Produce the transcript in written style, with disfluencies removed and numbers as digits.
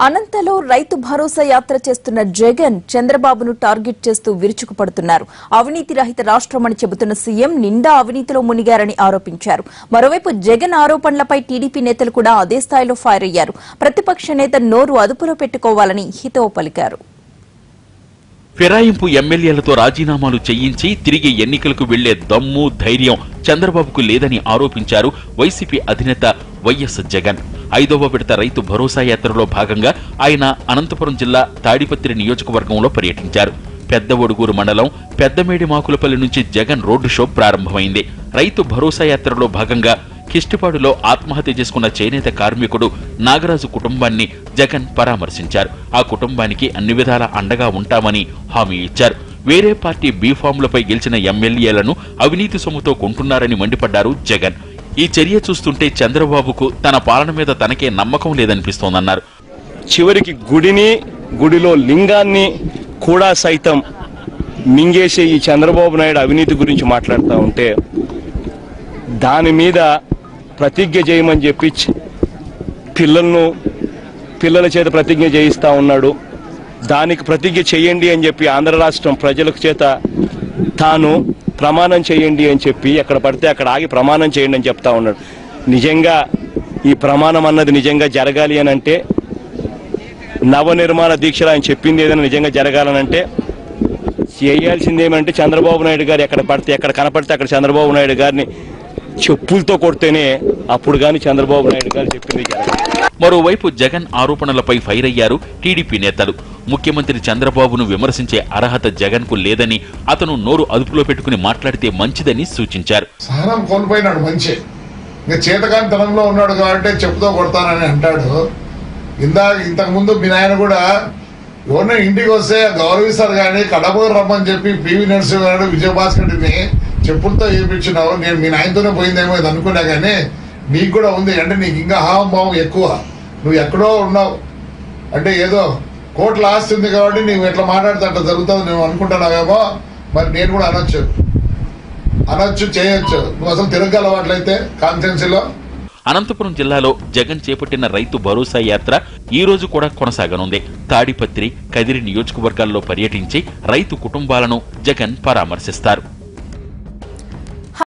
అనంతలో రైతు భరోసా యాత్ర చేస్తున్న జగన్ చంద్రబాబును టార్గెట్ చేస్తూ విరుచుకుపడుతున్నారు. అవినీతి రహిత రాష్ట్రమని చెబుతున్న సీఎం నిండా అవినీతిలో మునిగారని ఆరోపించారు. మరోవైపు జగన్ ఆరోపణలపై టీడీపీ నేతలు కూడా అదే స్థాయిలో ఫైర్ అయ్యారు. ప్రతిపక్ష నేత నోరు అదుపులో పెట్టుకోవాలని హితవు పలికారు. ఫిరాయింపు ఎమ్మెల్యేలతో రాజీనామాలు చేయించి తిరిగి ఎన్నికలకు వెళ్లే దమ్ము ధైర్యం చంద్రబాబుకు లేదని ఆరోపించారు వైసీపీ అధినేత వైఎస్ జగన్. 5వ విడత రైతు భరోసా యాత్రలో భాగంగా ఆయన అనంతపురం జిల్లా తాడిపత్రి నియోజకవర్గంలో పర్యటించారు. పెద్ద ఒడుగూరు మండలం పెద్దమేడి మాకులపల్లి నుంచి జగన్ రోడ్డు షో ప్రారంభమైంది. రైతు భరోసా యాత్రలో భాగంగా కిష్టిపాడులో ఆత్మహత్య చేసుకున్న చేనేత కార్మికుడు నాగరాజు కుటుంబాన్ని జగన్ పరామర్శించారు. ఆ కుటుంబానికి అన్ని విధాల అండగా ఉంటామని హామీ ఇచ్చారు. వేరే పార్టీ బీఫామ్లపై గెలిచిన ఎమ్మెల్యేలను అవినీతి సొమ్ముతో కొంటున్నారని మండిపడ్డారు జగన్. ఈ చర్య చూస్తుంటే చంద్రబాబుకు తన పాలన మీద తనకే నమ్మకం లేదనిపిస్తోందన్నారు. చివరికి గుడిలో లింగాన్ని కూడా సైతం మింగేసే ఈ చంద్రబాబు నాయుడు అవినీతి గురించి మాట్లాడుతూ ఉంటే దాని మీద ప్రతిజ్ఞ చేయమని చెప్పి పిల్లల చేత ప్రతిజ్ఞ చేయిస్తా ఉన్నాడు. దానికి ప్రతిజ్ఞ చేయండి అని చెప్పి ఆంధ్ర రాష్ట్రం ప్రజల చేత తాను ప్రమాణం చేయండి అని చెప్పి ఎక్కడ పడితే అక్కడ ఆగి ప్రమాణం చేయండి అని చెప్తా ఉన్నాడు. నిజంగా ఈ ప్రమాణం అన్నది నిజంగా జరగాలి అని అంటే, నవనిర్మాణ దీక్షలు ఆయన చెప్పింది ఏదైనా నిజంగా జరగాలనంటే చేయాల్సింది ఏమంటే చంద్రబాబు నాయుడు గారు ఎక్కడ కనపడితే అక్కడ చంద్రబాబు నాయుడు గారిని చెప్పులతో కొడితేనే అప్పుడు గాని చంద్రబాబు నాయుడు గారు చెప్పింది జరగాలి. మరోవైపు జగన్ ఆరోపణలపై ఫైర్ అయ్యారు టీడీపీ నేతలు. ముఖ్యమంత్రి చంద్రబాబును విమర్శించే అర్హత జగన్ కు లేదని, అతను నోరు అదుపులో పెట్టుకుని మాట్లాడితే మంచిదని సూచించారు. సహనం కోల్పోయినాడు, మంచి చేతకాని తనంలో ఉన్నాడు కాబట్టి చెప్పుతో కొడతానని అంటాడు. ఇంతకు ముందు మీ నాయన కూడా ఎవరినో ఇంటికి వస్తే గౌరవిస్తారు కానీ కడపూరు రమ్మని చెప్పి పివి నరసింహ గారు విజయభాస్కర్ రెడ్డిని చెప్పులతో ఏపించినావు. నేను మీ నాయనతోనే పోయిందేమో ఇది అనుకున్నా కానీ నీకు కూడా ఉంది అంటే నీకు ఇంకా హావభావం ఎక్కువ. నువ్వు ఎక్కడో ఉన్నావు అంటే ఏదో కోట్ల ఆస్తి ఉంది కాబట్టి నువ్వు ఎట్లా మాట్లాడితే అట్లా జరుగుతుంది నువ్వు అనుకుంటున్నావేమో. మరి నేను కూడా అనొచ్చు చేయొచ్చు. నువ్వు అసలు తిరగలవు అట్లయితే కాన్స్టిట్యున్సీలో. అనంతపురం జిల్లాలో జగన్ చేపట్టిన రైతు భరోసా యాత్ర ఈ రోజు కూడా కొనసాగనుంది. తాడిపత్రి, కదిరి నియోజకవర్గాల్లో పర్యటించి రైతు కుటుంబాలను జగన్ పరామర్శిస్తారు.